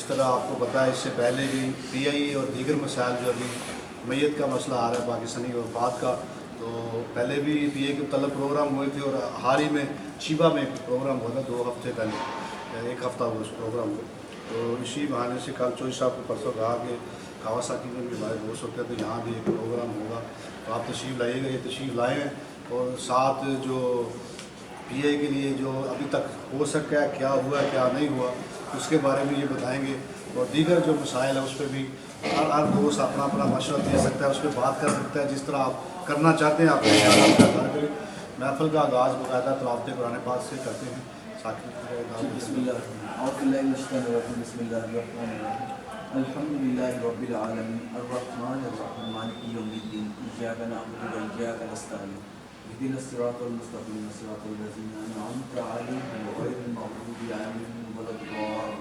طرح آپ کو پتا ہے اس سے پہلے بھی پی آئی اے اور دیگر مسائل جو ابھی میت کا مسئلہ آ رہا ہے پاکستانی وفات کا، تو پہلے بھی پی اے کے متعلق پروگرام ہوئے تھے، اور حال ہی میں شیبہ میں ایک پروگرام ہوا تھا 2 ہفتے پہلے، 1 ہفتہ ہوا اس پروگرام کو. تو اسی بہانے سے کل چوئی صاحب کو پرسوں کہا کہ کاواساکی میں بھی ہمارے دوست ہوتے ہیں تو یہاں بھی ایک پروگرام ہوگا، تو آپ تشریف لائیے گا. یہ تشریف لائے ہیں اور ساتھ جو پی اے کے لیے جو ابھی تک ہو سکا ہے، کیا ہوا ہے کیا نہیں ہوا، اس کے بارے میں یہ بتائیں گے. اور دیگر جو مسائل ہیں اس پہ بھی ہر دوست اپنا اپنا مشورہ دے سکتا ہے، اس پہ بات کر سکتا ہے جس طرح آپ کرنا چاہتے ہیں. آپ کے خیالات کا اظہار کریں. محفل کا آغاز باقاعدہ تلاوت قرآن پاک سے کرتے ہیں. بسم اللہ بسم اللہ الرحمن الرحیم. الحمد للہ رب العالمین الرحمن الرحیم مالک یوم الدین ایاک نعبد و ایاک نستعین اهدنا الصراط المستقیم صراط الذین انعمت علیہم غیر المغضوب علیہم ولا الضالین.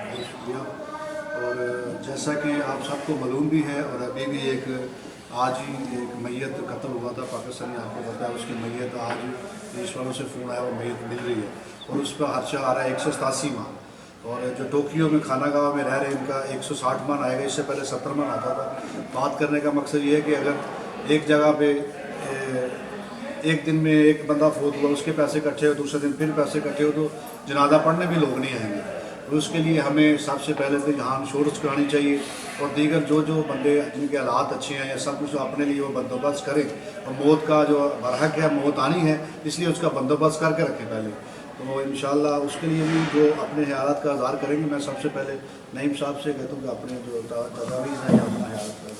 بہت شکریہ. اور جیسا کہ آپ سب کو معلوم بھی ہے، اور ابھی بھی آج ہی ایک میت قتل ہوا تھا پاکستانی، آپ کو پتا ہے. اس کی میت آج پولیس والوں سے فون آیا، وہ میت مل رہی ہے اور اس پہ خرچہ آ رہا ہے 187 ماہ. اور جو ٹوکیو میں خانہ گاہ میں رہ رہے ہیں ان کا 160 ماہ آئے گا. اس سے پہلے 70 ماہ آتا تھا. بات کرنے کا مقصد یہ ہے کہ اگر ایک جگہ پہ ایک دن میں ایک بندہ فوت ہوا، اس کے پیسے اکٹھے ہو، دوسرے دن پھر پیسے اکٹھے ہو، تو جنازہ پڑھنے بھی لوگ نہیں آئیں گے. تو اس کے لیے ہمیں سب سے پہلے تو یہاں انشورنس کرانی چاہیے، اور دیگر جو بندے جن کے حالات اچھے ہیں یا سب کچھ اپنے لیے وہ بندوبست کریں. اور موت کا جو برحق ہے، موت آنی ہے، اس لیے اس کا بندوبست کر کے رکھیں پہلے. تو انشاءاللہ اس کے لیے بھی جو اپنے خیالات کا اظہار کریں گے. میں سب سے پہلے نعیم صاحب سے کہتا ہوں کہ اپنے جو تجاویز ہیں یا اپنا خیالات کریں.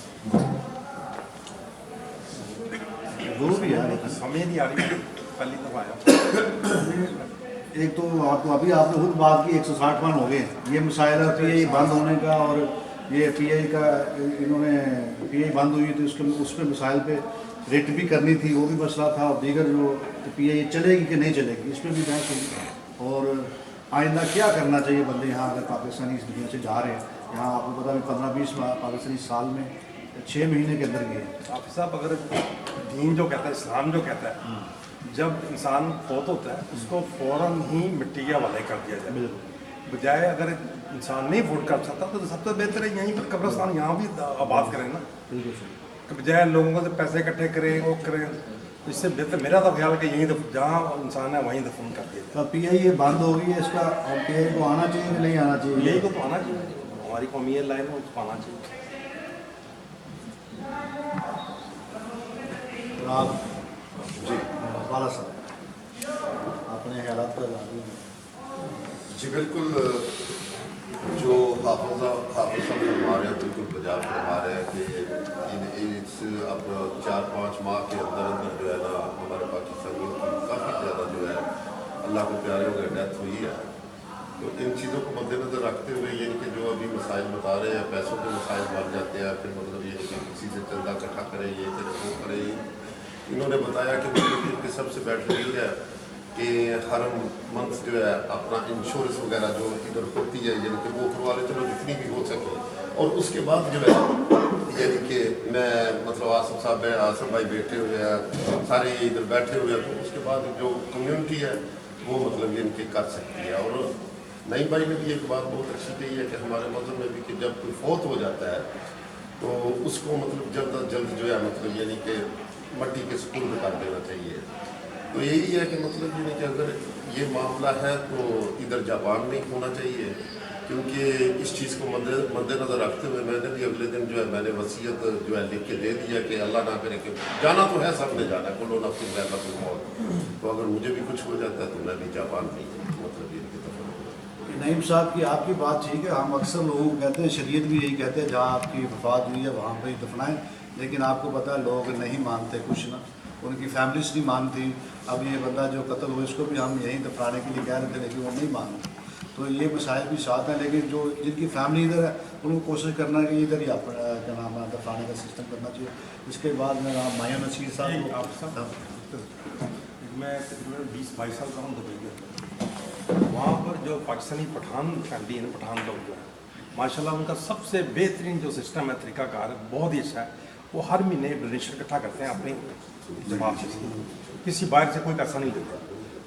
وہ بھی ہے سمجھ نہیں آ رہی پہلی دفعہ آیا. ایک تو آپ کو ابھی آپ نے خود بات کی 160 مان ہو گئے. یہ مسائل ہے پی آئی بند ہونے کا، اور یہ پی آئی کا انہوں نے پی آئی بند ہوئی تھی اس پہ مسائل پہ ریٹ بھی کرنی تھی، وہ بھی مسئلہ تھا. اور دیگر جو پی آئی چلے گی کہ نہیں چلے گی اس پہ بھی بحث ہوگی. اور آئندہ کیا کرنا چاہیے بندے یہاں اگر پاکستانی اس دنیا سے جا رہے ہیں. یہاں آپ کو پتا ہے 15-20 پاکستانی سال میں 6 مہینے کے اندر گئے. حافظ صاحب، اگر دین جو کہتا ہے، اسلام جو کہتا ہے، جب انسان فوت ہوتا ہے اس کو فوراً ہی مٹی کے حوالے کر دیا جائے. بجائے اگر انسان نہیں فوٹ کر سکتا تو سب سے بہتر ہے یہیں پر قبرستان یہاں بھی آباد کریں نا. بالکل صحیح. کہ بجائے لوگوں سے پیسے اکٹھے کریں وہ کریں، اس سے بہتر میرا تو خیال ہے کہ یہیں جہاں انسان ہے وہیں دفن کر دیا جائے. پی آئی یہ بند ہو گئی ہے، اس کا پی آئی کو آنا چاہیے کہ نہیں آنا چاہیے؟ یہی تو آنا چاہیے، ہماری قومی لائن میں آنا چاہیے. آپ جی والا صاحب اپنے خیالات کا اظہار کریں. جی بالکل، جو حافظ صاحب فرما رہے ہیں بالکل بجا فرما رہے ہیں کہ اس اب 4-5 ماہ کے اندر اندر جو ہے نا ہمارے پاکستانیوں کی کافی زیادہ جو ہے اللہ کو پیارے ہو گئے ڈیتھ ہوئی ہے. تو ان چیزوں کو مد نظر رکھتے ہوئے یعنی کہ جو ابھی مسائل بتا رہے ہیں، پیسوں کے مسائل بن جاتے ہیں، پھر مطلب یہ کہ کسی سے چندہ اکٹھا کرے، یہ کرے وہ کرے. انہوں نے بتایا کہ مطلب ان کی سب سے بیٹر یہ ہے کہ ہر منتھ جو ہے اپنا انشورنس وغیرہ جو ادھر ہوتی ہے یعنی کہ وہ کروا لے، چلو جتنی بھی ہو سکے. اور اس کے بعد جو ہے یعنی کہ میں مطلب آصف صاحب ہے، آصف بھائی بیٹھے ہوئے ہیں، سارے ادھر بیٹھے ہوئے ہیں، تو اس کے بعد جو کمیونٹی ہے وہ مطلب یعنی کہ کر سکتی ہے. اور نئی بھائی نے بھی ایک بات بہت اچھی کہی ہے کہ ہمارے مذہب میں بھی کہ جب کوئی فوت ہو جاتا ہے تو اس کو مطلب جلد از جلد جو ہے مطلب یعنی کہ مٹی کے سپرد کر دینا چاہیے. تو یہی ہے کہ مطلب یعنی کہ اگر یہ معاملہ ہے تو ادھر جاپان نہیں ہونا چاہیے، کیونکہ اس چیز کو مد نظر رکھتے ہوئے میں نے بھی اگلے دن جو ہے میں نے وصیت جو ہے لکھ کے دے دیا کہ اللہ نہ کرے کہ جانا تو ہے، سب نے جانا ہے، کلو نفس ذائقۃ الموت. تو اگر مجھے بھی کچھ ہو جاتا ہے تو میں بھی جاپان نہیں مطلب یہ نعیم صاحب کی آپ کی بات ٹھیک ہے. ہم اکثر لوگوں کو کہتے ہیں، شریعت بھی یہی کہتے ہیں جہاں آپ کی وفات ہوئی ہے وہاں پہ ہی دفنائیں. لیکن آپ کو پتہ ہے لوگ نہیں مانتے، کچھ نہ ان کی فیملیز نہیں مانتی. اب یہ بندہ جو قتل ہوا اس کو بھی ہم یہیں دفنانے کے لیے کہہ رہے تھے لیکن وہ نہیں مانتے. تو یہ مسائل بھی ساتھ ہیں. لیکن جو جن کی فیملی ادھر ہے ان کو کوشش کرنا ہے کہ ادھر ہی کیا نام ہے دفنانے کا سسٹم کرنا چاہیے. اس کے بعد میں مایا نصیر صاحب میں تقریباً 20-22 سال کا ہوں دبئی میں. وہاں پر جو پاکستانی پٹھان فیملی ہے، پٹھان لوگ جو ہیں ماشاء اللہ ان کا سب سے بہترین جو سسٹم ہے، طریقہ کار ہے، بہت ہی اچھا ہے. وہ ہر مہینے ڈونیشن اکٹھا کرتے ہیں اپنی جماعت سے، کسی باہر سے کوئی پیسہ نہیں دیتا.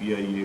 PIA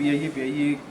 PIA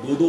2-2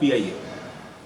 PIA,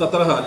17,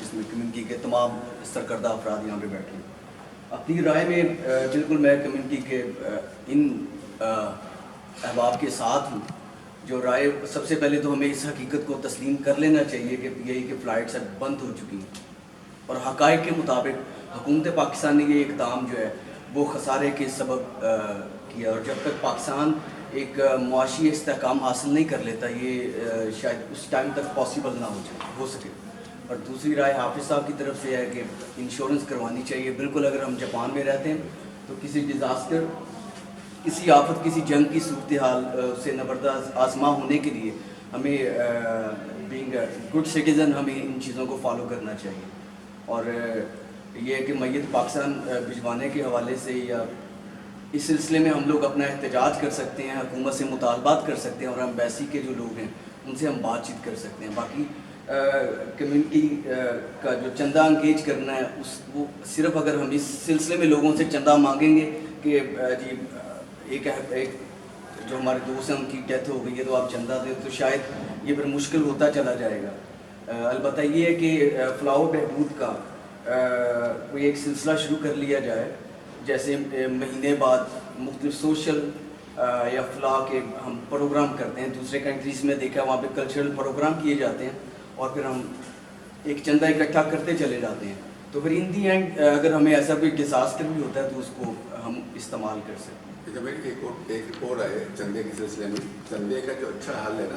جس میں کمیونٹی کے تمام سرکردہ افراد یہاں پہ بیٹھے ہیں. اپنی رائے میں بالکل میں کمیونٹی کے ان احباب کے ساتھ ہوں جو رائے. سب سے پہلے تو ہمیں اس حقیقت کو تسلیم کر لینا چاہیے کہ پی آئی کے فلائٹس اب بند ہو چکی ہیں اور حقائق کے مطابق حکومت پاکستان نے یہ اقدام جو ہے وہ خسارے کے سبب کیا, اور جب تک پاکستان ایک معاشی استحکام حاصل نہیں کر لیتا یہ شاید اس ٹائم تک پاسبل نہ ہو سکے. اور دوسری رائے حافظ صاحب کی طرف سے ہے کہ انشورنس کروانی چاہیے. بالکل اگر ہم جاپان میں رہتے ہیں تو کسی ڈیزاسٹر, کسی آفت, کسی جنگ کی صورتحال سے نبردست آزما ہونے کے لیے ہمیں بینگ گڈ سٹیزن ہمیں ان چیزوں کو فالو کرنا چاہیے. اور یہ ہے کہ میت پاکستان بھجوانے کے حوالے سے یا اس سلسلے میں ہم لوگ اپنا احتجاج کر سکتے ہیں, حکومت سے مطالبات کر سکتے ہیں اور ایمبیسی کے جو لوگ ہیں ان سے ہم بات چیت کر سکتے ہیں. باقی کمیونٹی کا جو چندہ انگیج کرنا ہے وہ صرف اگر ہم اس سلسلے میں لوگوں سے چندہ مانگیں گے کہ جی ایک جو ہمارے دوست ہیں ان کی ڈیتھ ہو گئی ہے تو آپ چندہ دیں, تو شاید یہ پھر مشکل ہوتا چلا جائے گا. البتہ یہ ہے کہ فلاح و بہبود کا کوئی ایک سلسلہ شروع کر لیا جائے, جیسے مہینے بعد مختلف سوشل یا فلاح کے ہم پروگرام کرتے ہیں. دوسرے کنٹریز میں دیکھا وہاں پہ کلچرل پروگرام کیے جاتے ہیں اور پھر ہم ایک چندہ اکٹھا کرتے چلے جاتے ہیں. تو پھر ان دی اینڈ اگر ہمیں ایسا کوئی ڈیزاسٹر بھی ہوتا ہے تو اس کو ہم استعمال کر سکتے ہیں. ایک اور ہے چندے کے سلسلے میں. چندے کا جو اچھا حل ہے نا,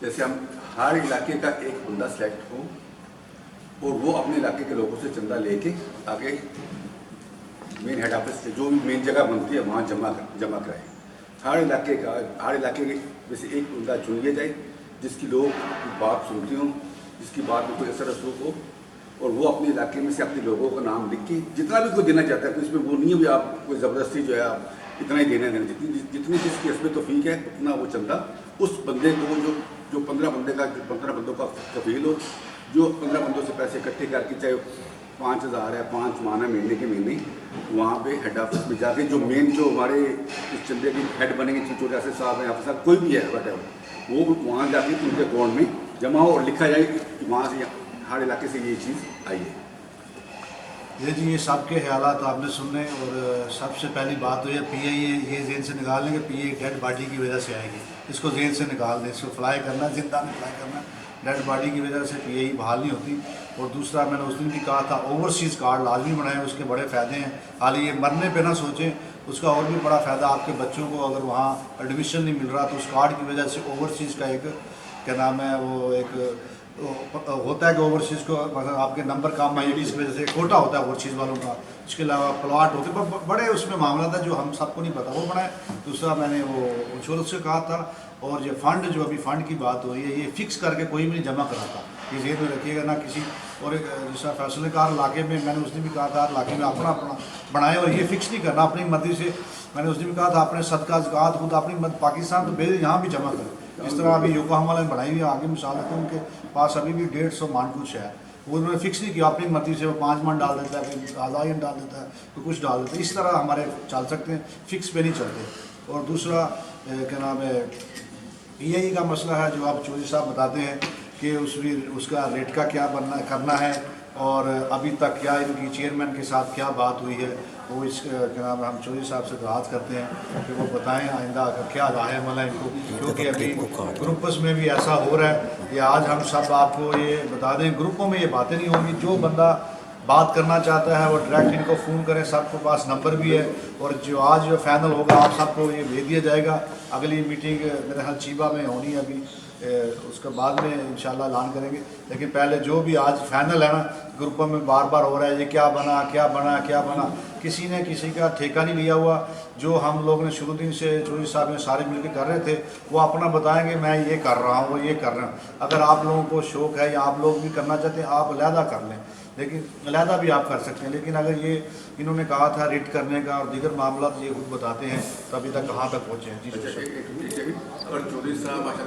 جیسے ہم ہر علاقے کا ایک بندہ سلیکٹ ہو اور وہ اپنے علاقے کے لوگوں سے چندہ لے کے آگے مین ہیڈ آفس سے جو بھی مین جگہ بنتی ہے وہاں جمع کرائے. ہر علاقے کے جیسے ایک بندہ چن لیا جائے جس کی لوگ بات سنتے ہوں, جس کی بات میں کوئی اثر رسوخ ہو, اور وہ اپنے علاقے میں سے اپنے لوگوں کا نام لکھ کے جتنا بھی کوئی دینا چاہتا ہے, تو اس میں وہ نہیں ہے بھی آپ کوئی زبردستی جو ہے آپ اتنا ہی دینا, جتنی جس کی اس میں توفیق ہے اتنا وہ چندہ اس بندے کو جو 15 بندوں کا کفیل ہو, جو 15 بندوں سے پیسے اکٹھے کر کے, چاہے 5,000 ہے 5 ماہ مہینے کے مہینے, وہاں پہ ہیڈ آفس میں جا کے جو مین جو ہمارے اس چندے کے ہیڈ بنے گے, چوٹے ایسے صاحب ہیں, حافظ صاحب کوئی بھی ہے وٹ ایور, وہ وہاں جا کے ان کے اکاؤنٹ میں جمع ہو اور لکھا جائے کہ وہاں سے ہر علاقے سے یہ چیز آئی ہے. یہ جی یہ سب کے خیالات آپ نے سننے, اور سب سے پہلی بات تو یہ پی آئی یہ ذہن سے نکال لیں کہ پی آئی ڈیڈ باڈی کی وجہ سے آئے گی, اس کو ذہن سے نکال دیں. اس کو فلائی کرنا, زندہ میں فلائی کرنا, ڈیڈ باڈی کی وجہ سے پی آئی بحال نہیں ہوتی. اور دوسرا میں نے اس دن بھی کہا تھا اوورسیز کارڈ لازمی بنائیں, اس کے بڑے فائدے ہیں. حالی یہ مرنے پہ نہ سوچیں, اس کا اور بھی بڑا فائدہ آپ کے بچوں کو اگر وہاں ایڈمیشن نہیں مل رہا تو اس کارڈ کی وجہ سے اوورسیز کا ایک کیا نام ہے وہ ایک ہوتا ہے کہ اوورسیز کو مثلا آپ کے نمبر کام آئی ڈی کی وجہ سے کوٹا ہوتا ہے اوورسیز والوں کا. اس کے علاوہ پلاٹ ہوتے ہیں, بڑے اس میں معاملات ہیں جو ہم سب کو نہیں پتہ, وہ بنائے. دوسرا میں نے وہ انشورنس سے کہا تھا, اور یہ فنڈ جو ابھی فنڈ کی بات ہو رہی ہے یہ فکس کر کے کوئی بھی نہیں جمع کراتا, یہ ذہن میں رکھیے گا نا کسی. اور ایک جس طرح فیصلہ کار علاقے میں نے اس نے بھی کہا تھا علاقے میں اپنا بنائے, اور یہ فکس نہیں کرنا اپنی مرضی سے. میں نے اس نے بھی کہا تھا اپنے صدقہ زکوٰۃ خود اپنی پاکستان تو بھیجے, یہاں بھی جمع کریں. اس طرح ابھی یوکوہاما نے بنائی ہوئی ہے, آگے مثال ہے ان کے پاس ابھی بھی 150 مان کچھ ہے, وہ انہوں نے فکس نہیں کیا اپنی مرضی سے. وہ 5 من ڈال دیتا ہے, کوئی آدھا ڈال دیتا ہے, کوئی کچھ ڈال دیتا ہے. اس طرح ہمارے چل سکتے ہیں, فکس پہ نہیں چلتے. اور دوسرا کیا نام ہے پی آئی کا مسئلہ ہے جو آپ چودھری صاحب بتاتے ہیں کہ اس کا ریٹ کا کیا کرنا ہے, اور ابھی تک کیا ان کی چیئرمین کے ساتھ کیا بات ہوئی ہے, وہ اس کیا نام ہے ہم چودھری صاحب سے درخواست کرتے ہیں کہ وہ بتائیں آئندہ کیا رائے عمل ہے ان کو, کیونکہ ابھی گروپس میں بھی ایسا ہو رہا ہے. یہ آج ہم سب آپ کو یہ بتا دیں, گروپوں میں یہ باتیں نہیں ہوں گی. جو بندہ بات کرنا چاہتا ہے وہ ڈائریکٹ ان کو فون کریں, سب کے پاس نمبر بھی ہے. اور جو آج فائنل ہوگا آپ سب کو یہ بھیج دیا جائے گا. اگلی میٹنگ میرے خیال چیبا میں ہونی ہے ابھی, اس کے بعد میں انشاءاللہ اعلان کریں گے. لیکن پہلے جو بھی آج فائنل ہے نا, گروپوں میں بار بار ہو رہا ہے یہ کیا بنا کیا بنا کیا بنا, کسی نے کسی کا ٹھیکہ نہیں لیا ہوا. جو ہم لوگ نے شروع دن سے چودھری صاحب نے سارے مل کے کر رہے تھے وہ اپنا بتائیں گے میں یہ کر رہا ہوں وہ یہ کر رہا ہوں. اگر آپ لوگوں کو شوق ہے یا آپ لوگ بھی کرنا چاہتے ہیں آپ علیحدہ کر لیں, لیکن علیحدہ بھی آپ کر سکتے ہیں. لیکن اگر یہ انہوں نے کہا تھا ریٹ کرنے کا اور دیگر معاملات یہ خود بتاتے ہیں تو ابھی تک کہاں تک پہنچے ہیں. جی اور چودھری صاحب